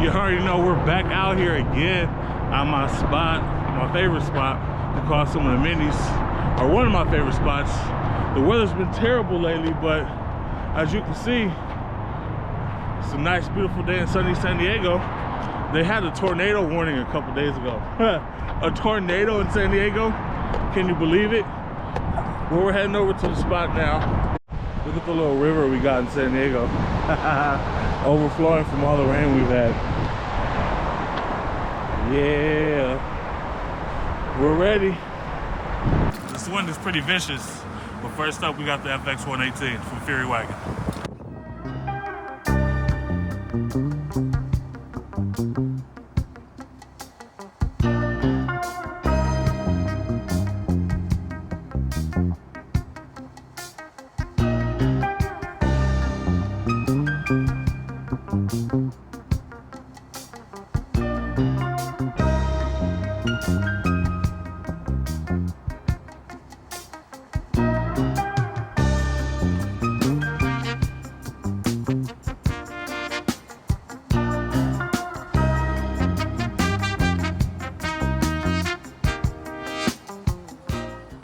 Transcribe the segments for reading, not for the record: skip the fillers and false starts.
You already know we're back out here again on my spot, my favorite spot to call some of the minis, or one of my favorite spots. The weather's been terrible lately, but as you can see, it's a nice, beautiful day in sunny San Diego. They had a tornado warning a couple days ago. A tornado in San Diego? Can you believe it? Well, we're heading over to the spot now. Look at the little river we got in San Diego. Overflowing from all the rain we've had. Yeah. We're ready. This wind is pretty vicious. But first up, we got the FX 118 from Fury Wagon.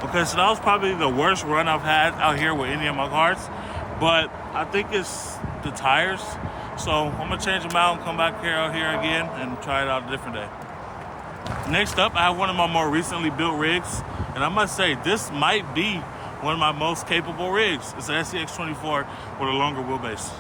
Okay, so that was probably the worst run I've had out here with any of my cars, but I think it's the tires. So I'm gonna change them out and come back out here again and try it out a different day. Next up, I have one of my more recently built rigs, and I must say, this might be one of my most capable rigs. It's an SCX24 with a longer wheelbase.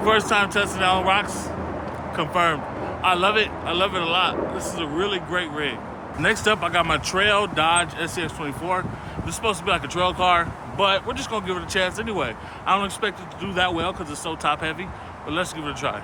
First time testing it on rocks, confirmed. I love it a lot. This is a really great rig. Next up, I got my trail Dodge SCX24. This is supposed to be like a trail car, but we're just gonna give it a chance anyway. I don't expect it to do that well because it's so top heavy, but let's give it a try.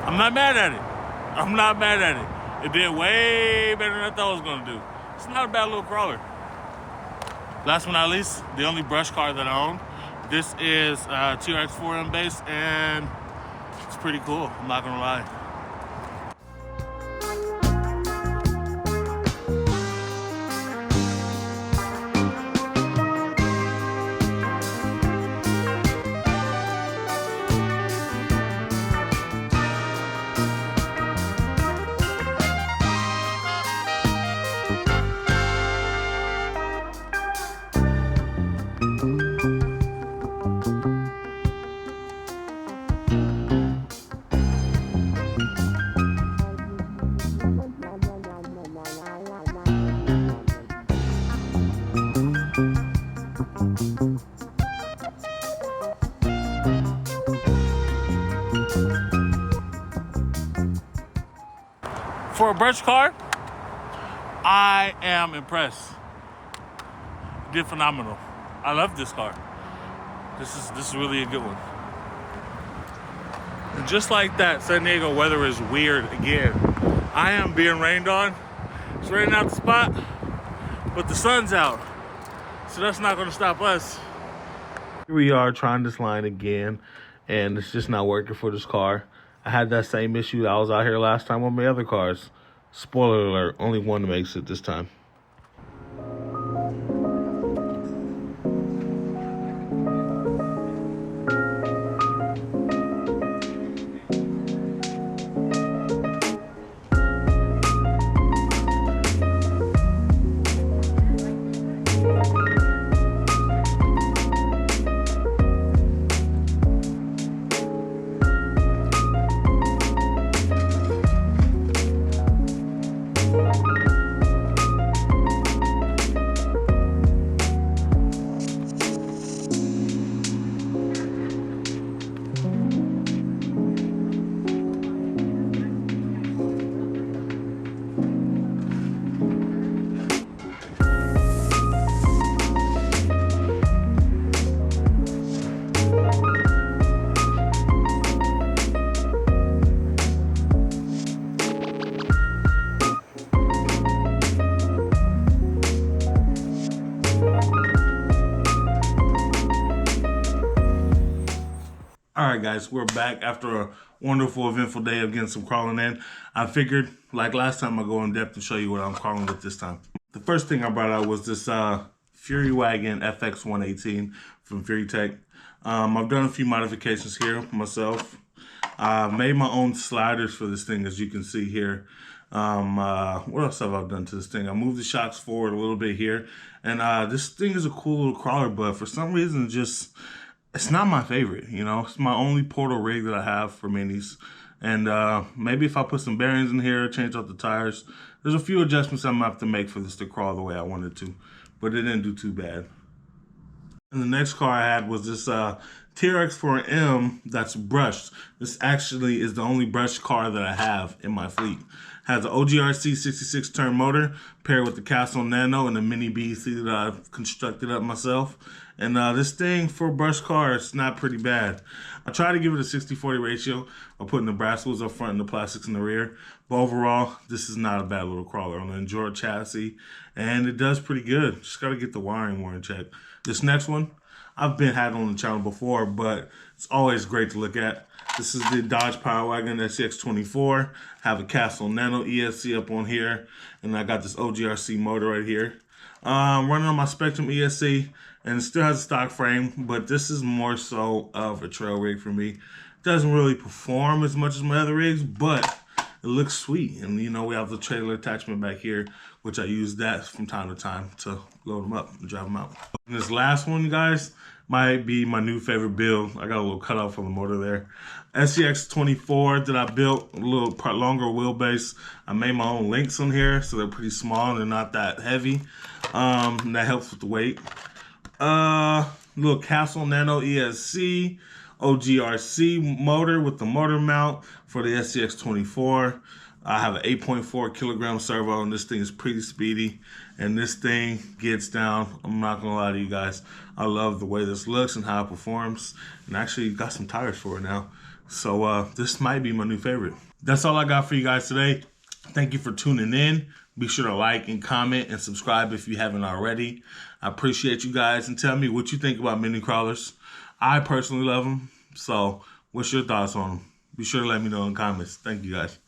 I'm not mad at it. I'm not mad at it. It did way better than I thought it was gonna do. It's not a bad little crawler. Last but not least, the only brush car that I own. This is TRX4M base, and it's pretty cool, I'm not gonna lie. For a brush car, I am impressed. Did phenomenal. I love this car. This is really a good one. And just like that, San Diego weather is weird again. I am being rained on. It's raining out the spot, but the sun's out. So that's not gonna stop us. Here we are trying this line again, and it's just not working for this car. I had that same issue that I was out here last time on my other cars. Spoiler alert, only one makes it this time. All right, guys, we're back after a wonderful, eventful day of getting some crawling in. I figured, like last time, I'll go in depth and show you what I'm crawling with this time. The first thing I brought out was this Fury Wagon FX 118 from Fury Tech. I've done a few modifications here myself. I made my own sliders for this thing, as you can see here. What else have I done to this thing? I moved the shocks forward a little bit here. And this thing is a cool little crawler, but for some reason, it's not my favorite, you know. It's my only portal rig that I have for minis. And maybe if I put some bearings in here, change out the tires, there's a few adjustments I'm gonna have to make for this to crawl the way I wanted to. But it didn't do too bad. And the next car I had was this TRX4M that's brushed. This actually is the only brushed car that I have in my fleet. Has an OGRC 66 turn motor paired with the Castle Nano and the mini BEC that I've constructed up myself. And this thing for a brushed car, it's not pretty bad. I try to give it a 60-40 ratio by putting the brass wheels up front and the plastics in the rear. But overall, this is not a bad little crawler on the Enduro chassis. And it does pretty good. Just got to get the wiring more in check. This next one, I've been had on the channel before, but it's always great to look at. This is the Dodge Power Wagon SCX24. Have a Castle Nano ESC up on here. And I got this OGRC motor right here. Running on my Spectrum ESC, and it still has a stock frame, but this is more so of a trail rig for me. It doesn't really perform as much as my other rigs, but it looks sweet. And you know, we have the trailer attachment back here, which I use that from time to time to load them up and drive them out. And this last one, guys, might be my new favorite build. I got a little cutoff on the motor there. SCX24 that I built, a little longer wheelbase. I made my own links on here, so they're pretty small and they're not that heavy. And that helps with the weight. Little Castle Nano ESC, OGRC motor with the motor mount for the SCX24. I have an 8.4 kilogram servo, and this thing is pretty speedy. And this thing gets down, I'm not gonna lie to you guys, I love the way this looks and how it performs. And actually got some tires for it now. So this might be my new favorite. That's all I got for you guys today. Thank you for tuning in. Be sure to like and comment and subscribe if you haven't already. I appreciate you guys, and tell me what you think about mini crawlers. I personally love them. So what's your thoughts on them? Be sure to let me know in the comments. Thank you guys.